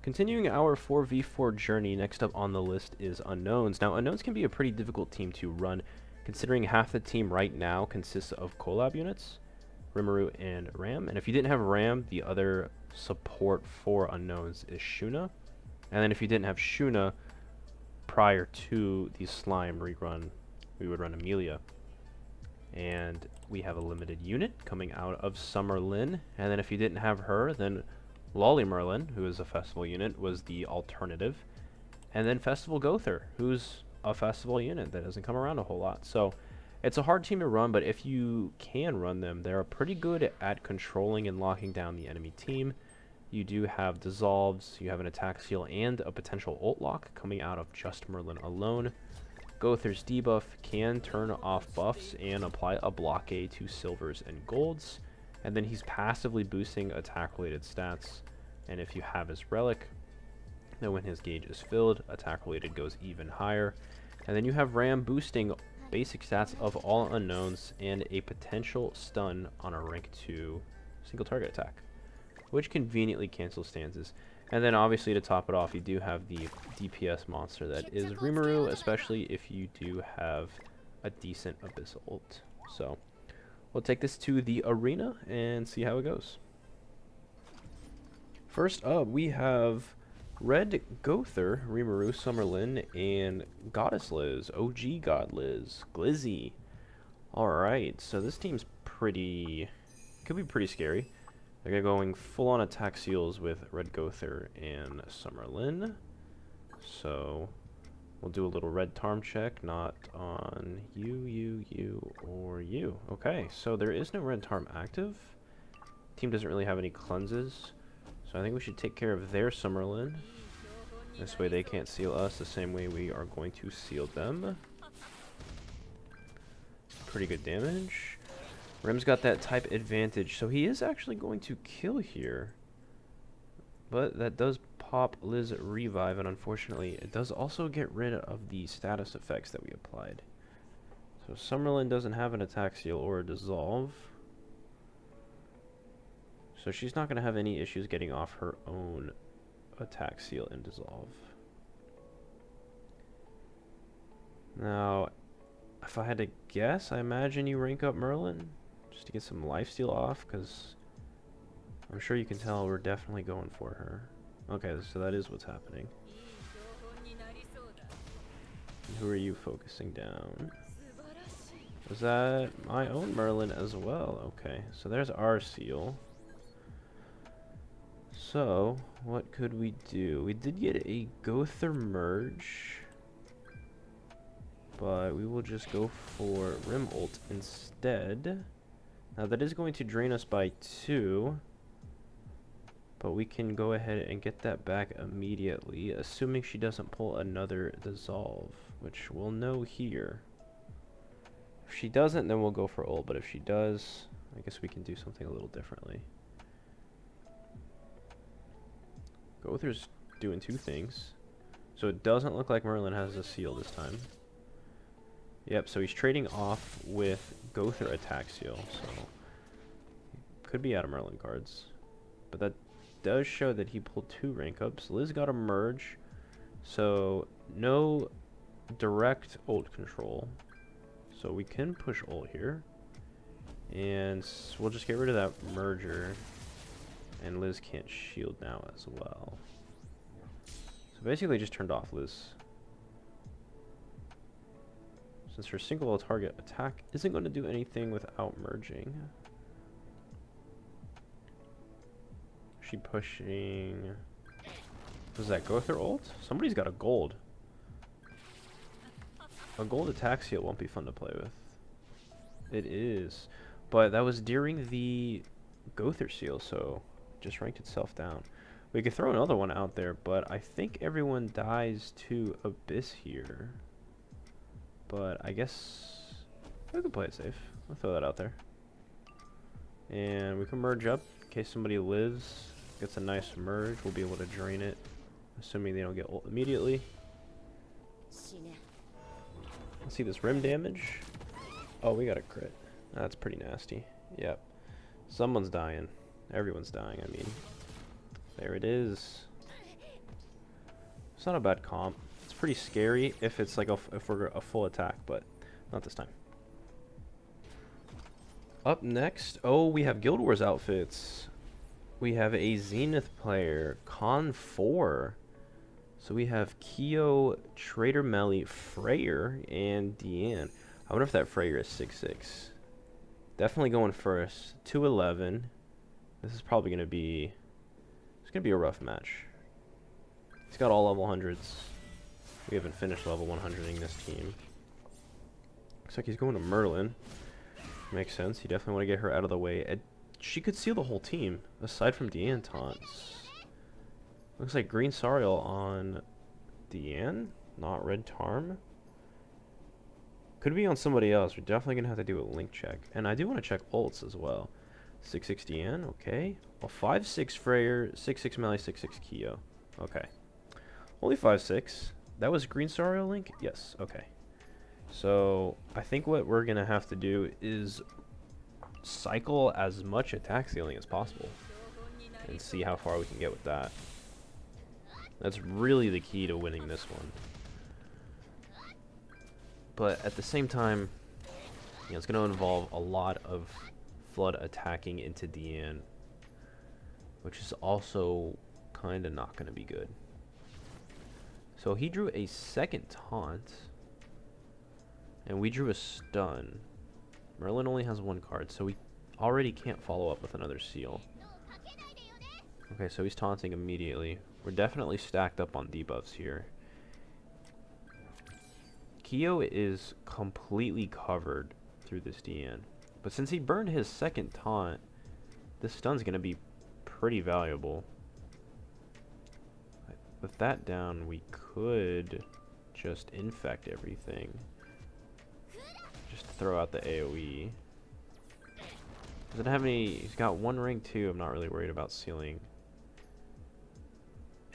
Continuing our 4v4 journey, next up on the list is Unknowns. Now, Unknowns can be a pretty difficult team to run, considering half the team right now consists of collab units, Rimuru and Ram. And if you didn't have Ram, the other support for Unknowns is Shuna. And then if you didn't have Shuna, prior to the Slime rerun, we would run Amelia. And we have a limited unit coming out of Summer Lynn. And then if you didn't have her, then Lolly Merlin, who is a festival unit, was the alternative. And then Festival Gother, who's a festival unit that doesn't come around a whole lot. So it's a hard team to run, but if you can run them, they're pretty good at controlling and locking down the enemy team. You do have dissolves, you have an attack seal, and a potential ult lock coming out of just Merlin alone. Gother's debuff can turn off buffs and apply a blockade to silvers and golds. And then he's passively boosting attack-related stats. And if you have his relic, then when his gauge is filled, attack-related goes even higher. And then you have Ram boosting basic stats of all unknowns and a potential stun on a rank 2 single target attack, which conveniently cancels stances. And then obviously to top it off, you do have the DPS monster that is Rimuru, especially if you do have a decent Abyssal ult. So we'll take this to the arena and see how it goes. First up, we have Red Gother, Rimuru, Summerlin, and Goddess Liz, OG God Liz, Glizzy. Alright, so this team's could be pretty scary. They're going full-on attack seals with Red Gother and Summerlin. So we'll do a little red tarm check, not on you, or you. Okay, so there is no red tarm active. Team doesn't really have any cleanses. So I think we should take care of their Summerlin. This way they can't seal us the same way we are going to seal them. Pretty good damage. Rim's got that type advantage, so he is actually going to kill here. But that does pop Liz Revive, and unfortunately it does also get rid of the status effects that we applied. So Summerlin doesn't have an attack seal or a dissolve. So she's not going to have any issues getting off her own attack seal and dissolve. Now, if I had to guess, I imagine you rank up Merlin just to get some lifesteal off, because I'm sure you can tell we're definitely going for her. Okay, so that is what's happening. And who are you focusing down? Was that my own Merlin as well? Okay, so there's our seal. So, what could we do? We did get a Gother merge, but we will just go for Rim ult instead. Now that is going to drain us by 2, but we can go ahead and get that back immediately, assuming she doesn't pull another dissolve, which we'll know here. If she doesn't, then we'll go for ult, but if she does, I guess we can do something a little differently. Gother's doing 2 things. So it doesn't look like Merlin has a seal this time. Yep, so he's trading off with Gother attack seal, so could be out of Merlin cards. But that does show that he pulled 2 rank ups. Liz got a merge, so no direct ult control. So we can push ult here. And we'll just get rid of that merger. And Liz can't shield now as well. So basically just turned off Liz. Since her single target attack isn't going to do anything without merging. Is she pushing... Was that Gother ult? Somebody's got a gold. A gold attack seal won't be fun to play with. It is. But that was during the Gother seal, so just ranked itself down. We could throw another one out there, but I think everyone dies to Abyss here. But I guess we can play it safe. I'll throw that out there. And we can merge up in case somebody lives, gets a nice merge. We'll be able to drain it, assuming they don't get ult immediately. Let's see this rim damage. Oh, we got a crit. That's pretty nasty. Yep. Someone's dying. Everyone's dying, I mean. There it is. It's not a bad comp. It's pretty scary if it's like if we're a full attack, but not this time. Up next, oh, we have Guild Wars outfits. We have a Zenith player, Con 4. So we have Kyo, Trader Melly, Freyr, and Deanne. I wonder if that Freyr is 6'6". Definitely going first. 211. This is probably going to be... It's going to be a rough match. He's got all level 100s. We haven't finished level 100ing this team. Looks like he's going to Merlin. Makes sense. You definitely want to get her out of the way. She could seal the whole team, aside from Deanne taunts. Looks like Green Sariel on Deanne, not Red Tarm. Could be on somebody else. We're definitely going to have to do a link check. And I do want to check ults as well. 6'6 Deanne, okay. Well, 5'6 Freyr, 6'6 Melee, 6'6 Kyo. Okay. Only 5'6. That was Green Sariel link? Yes, okay. So, I think what we're going to have to do is cycle as much attack ceiling as possible and see how far we can get with that. That's really the key to winning this one. But at the same time, you know, it's going to involve a lot of Flood attacking into Deanne, which is also kind of not going to be good. So he drew a second taunt, and we drew a stun. Merlin only has one card, so we already can't follow up with another seal. Okay, so he's taunting immediately. We're definitely stacked up on debuffs here. Kyo is completely covered through this Deanne. But since he burned his second taunt, this stun's going to be pretty valuable. With that down, we could just infect everything. Just throw out the AoE. Doesn't have any... He's got one ring too. I'm not really worried about sealing.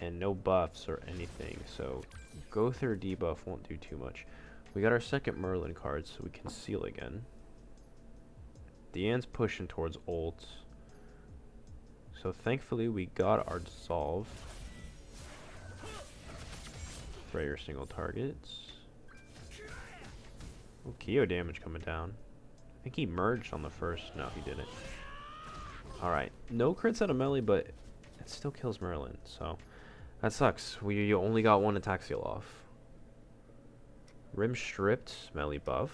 And no buffs or anything, so go through debuff won't do too much. We got our second Merlin card, so we can seal again. Deanne's pushing towards ult. So thankfully we got our dissolve. Freyr single targets. Oh, Kyo damage coming down. I think he merged on the first. No, he didn't. Alright. No crits out of melee, but it still kills Merlin, so that sucks. We only got one attack seal off. Rim stripped, melee buff.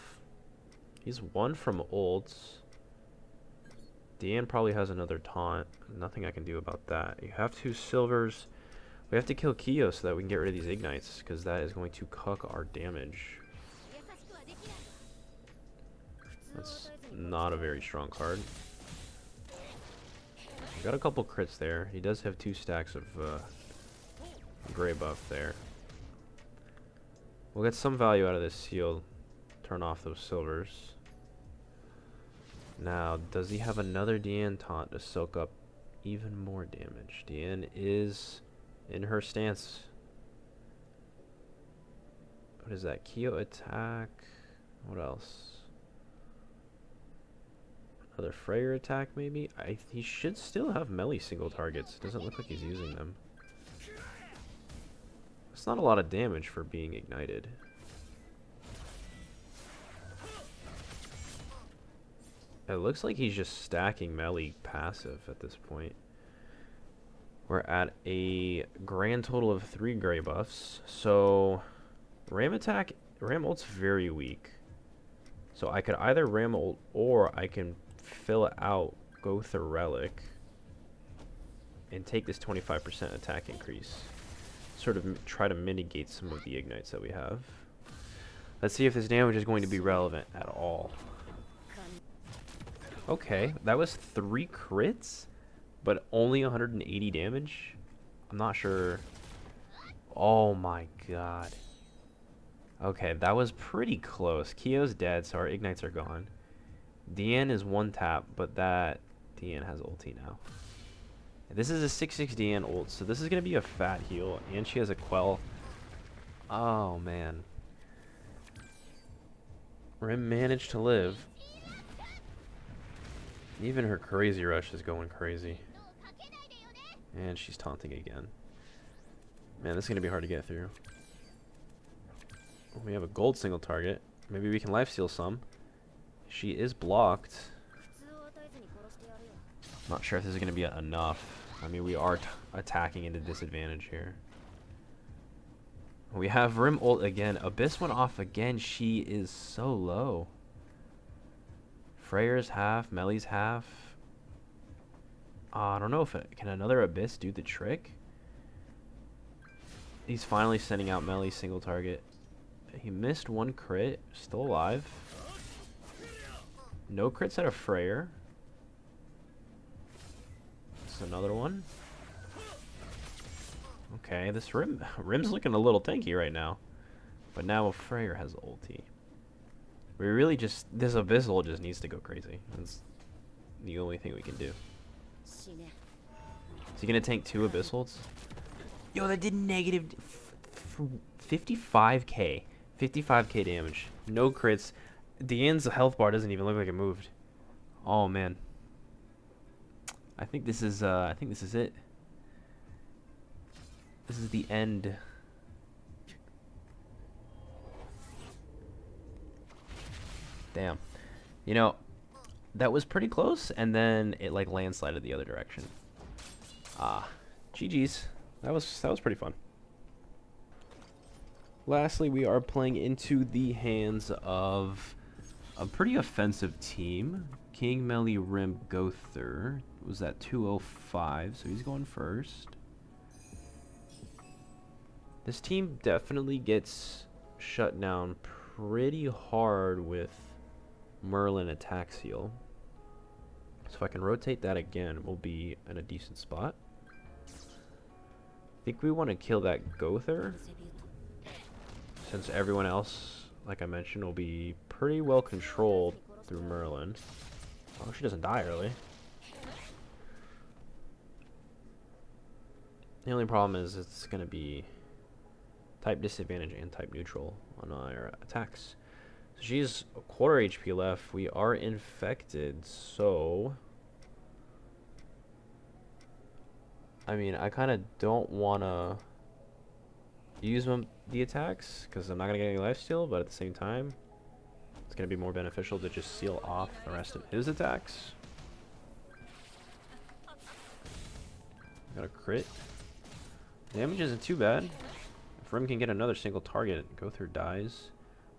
He's one from ults. Deanne probably has another taunt. Nothing I can do about that. You have 2 silvers. We have to kill Kyo so that we can get rid of these ignites, because that is going to cuck our damage. That's not a very strong card. We got a couple crits there. He does have 2 stacks of gray buff there. We'll get some value out of this seal. Turn off those silvers. Now, does he have another Deanne taunt to soak up even more damage? Deanne is in her stance. What is that? Kyo attack. What else? Another Freyr attack, maybe? He should still have melee single targets. Doesn't look like he's using them. It's not a lot of damage for being ignited. It looks like he's just stacking melee passive at this point. We're at a grand total of 3 gray buffs. So, Ram attack, Ram ult's very weak. So I could either Ram ult or I can fill it out, go through Relic, and take this 25% attack increase. Sort of try to mitigate some of the ignites that we have. Let's see if this damage is going to be relevant at all. Okay, that was 3 crits, but only 180 damage? I'm not sure. Oh my god. Okay, that was pretty close. Kyo's dead, so our ignites are gone. Deanne is 1 tap, but that Deanne has ulti now. This is a 6'6 Deanne ult, so this is going to be a fat heal, and she has a quell. Oh, man. Rim managed to live. Even her crazy rush is going crazy. And she's taunting again. Man, this is going to be hard to get through. We have a gold single target. Maybe we can lifesteal some. She is blocked. Not sure if this is going to be enough. I mean, we are attacking into disadvantage here. We have Rim ult again. Abyss went off again. She is so low. Freyr's half. Melly's half. I don't know if can another Abyss do the trick? He's finally sending out Melly single target. He missed one crit. Still alive. No crits out of Freyr. This is another one. Okay, this Rim's looking a little tanky right now. But now Freyr has ulti. We really just... This Abyssal just needs to go crazy. That's the only thing we can do. Is he going to tank 2 Abyssals? Yo, that did negative 55k. 55k damage. No crits. Diane's health bar doesn't even look like it moved. Oh, man. I think this is it. This is the end. Damn. You know, that was pretty close, and then it like landslided the other direction. GG's. That was pretty fun. Lastly, we are playing into the hands of a pretty offensive team. King, Melly, Rim, Gother was at 205, so he's going first. This team definitely gets shut down pretty hard with Merlin attack seal. So if I can rotate that again, we'll be in a decent spot. I think we want to kill that Gother, since everyone else, like I mentioned, will be pretty well controlled through Merlin. Oh, she doesn't die early. The only problem is it's going to be type disadvantage and type neutral on our attacks. So she's a quarter HP left. We are infected, so... I mean, I kind of don't want to use the attacks, because I'm not going to get any lifesteal, but at the same time, it's going to be more beneficial to just seal off the rest of his attacks. Got a crit. Damage isn't too bad. If Rim can get another single target, Gother dies.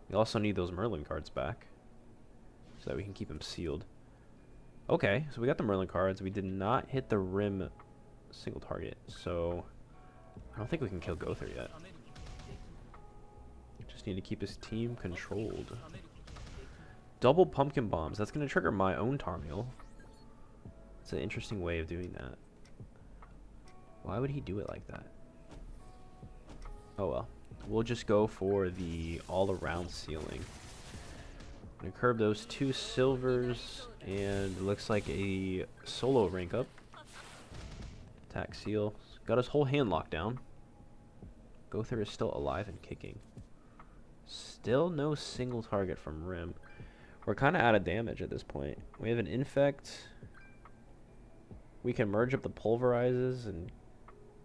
We also need those Merlin cards back, so that we can keep him sealed. Okay, so we got the Merlin cards. We did not hit the Rim single target, so I don't think we can kill Gother yet. Just need to keep his team controlled. Double pumpkin bombs. That's going to trigger my own Tarmiel. It's an interesting way of doing that. Why would he do it like that? Oh well. We'll just go for the all-around sealing. I'm going to curb those 2 silvers, and it looks like a solo rank up. Attack seal. Got his whole hand locked down. Gother is still alive and kicking. Still no single target from Rim. We're kind of out of damage at this point. We have an infect. We can merge up the pulverizes, and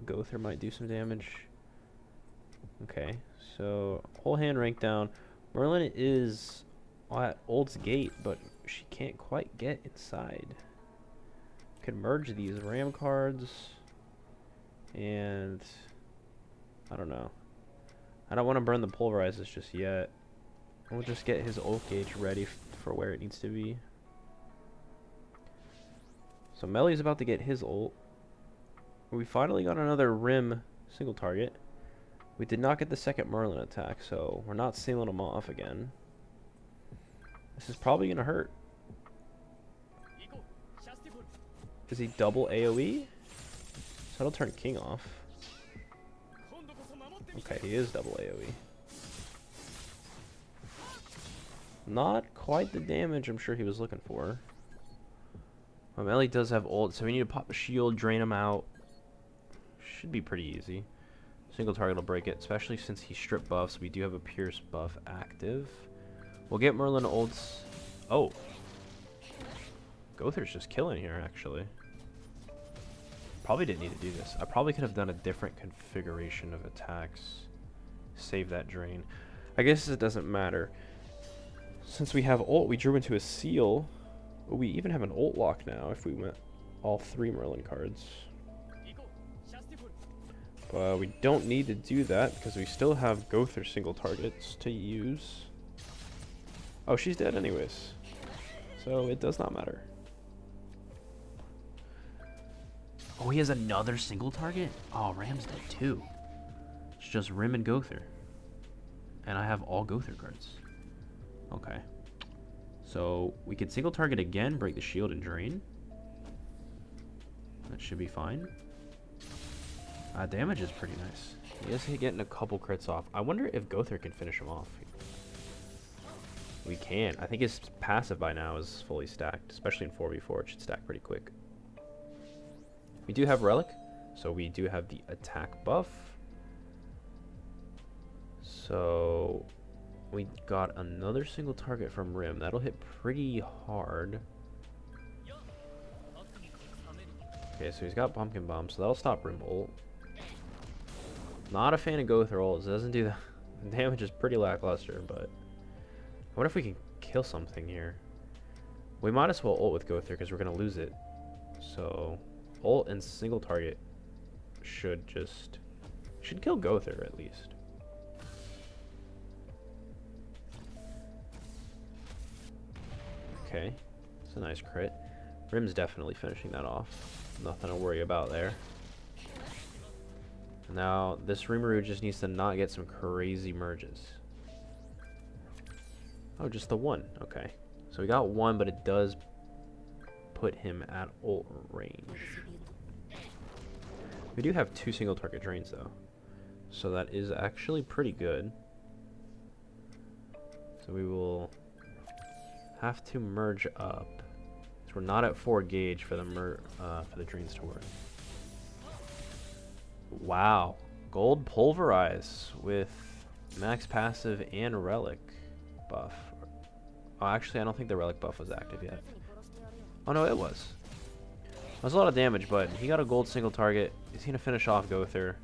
Gother might do some damage. Okay, so whole hand rank down. Merlin is at Old's gate, but she can't quite get inside. Could merge these ram cards, and I don't know. I don't want to burn the pulverizers just yet. We'll just get his ult gauge ready for where it needs to be. So Melly's about to get his ult. We finally got another Rim single target. We did not get the second Merlin attack, so we're not sealing him off again. This is probably going to hurt. Is he double AoE? So that'll turn King off. Okay, he is double AoE. Not quite the damage I'm sure he was looking for. Melly does have ult, so we need to pop a shield, drain him out. Should be pretty easy. Single target will break it, especially since he stripped buffs. We do have a Pierce buff active. We'll get Merlin ults. Oh. Gother's just killing here, actually. Probably didn't need to do this. I probably could have done a different configuration of attacks. Save that drain. I guess it doesn't matter. Since we have ult, we drew into a seal. We even have an ult lock now if we went all 3 Merlin cards. But we don't need to do that because we still have Gother single targets to use. Oh, she's dead anyways. So it does not matter. Oh, he has another single target? Oh, Ram's dead too. It's just Rim and Gother. And I have all Gother cards. Okay. So we can single target again, break the shield, and drain. That should be fine. Damage is pretty nice. He is getting a couple crits off. I wonder if Gother can finish him off. We can. I think his passive by now is fully stacked, especially in 4v4. It should stack pretty quick. We do have Relic, so we do have the attack buff. So we got another single target from Rim. That'll hit pretty hard. Okay, so he's got Pumpkin Bomb, so that'll stop Rim ult. Not a fan of Gother ult. It doesn't do the damage is pretty lackluster, but I wonder if we can kill something here. We might as well ult with Gother because we're gonna lose it. So ult and single target should kill Gother at least. Okay, it's a nice crit. Rim's definitely finishing that off. Nothing to worry about there. Now this Rimuru just needs to not get some crazy merges. Oh, just the one. Okay, so we got one, but it does put him at ult range. We do have 2 single target drains though, so that is actually pretty good. So we will have to merge up. So we're not at 4 gauge for the drains to work. Wow, gold pulverize with max passive and relic buff. Oh, actually, I don't think the relic buff was active yet. Oh no, it was. That was a lot of damage, but he got a gold single target. He's gonna finish off Gother.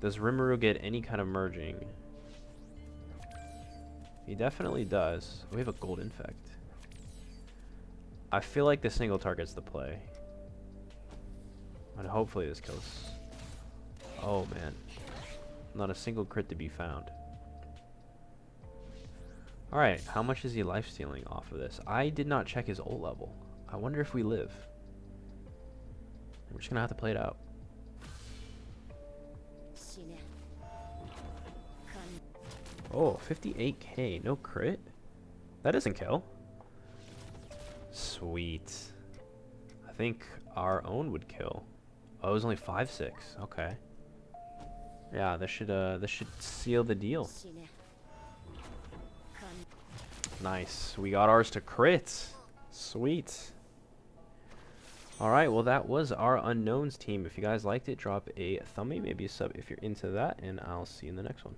Does Rimuru get any kind of merging? He definitely does. We have a gold infect. I feel like the single target's the play. And hopefully this kills. Oh man. Not a single crit to be found. Alright, how much is he lifestealing off of this? I did not check his ult level. I wonder if we live. We're just gonna have to play it out. Oh, 58k, no crit? That doesn't kill. Sweet. I think our own would kill. Oh, it was only 5-6. Okay. Yeah, this should seal the deal. Nice. We got ours to crit. Sweet. Alright, well that was our Unknowns team. If you guys liked it, drop a thumbie, maybe a sub if you're into that, and I'll see you in the next one.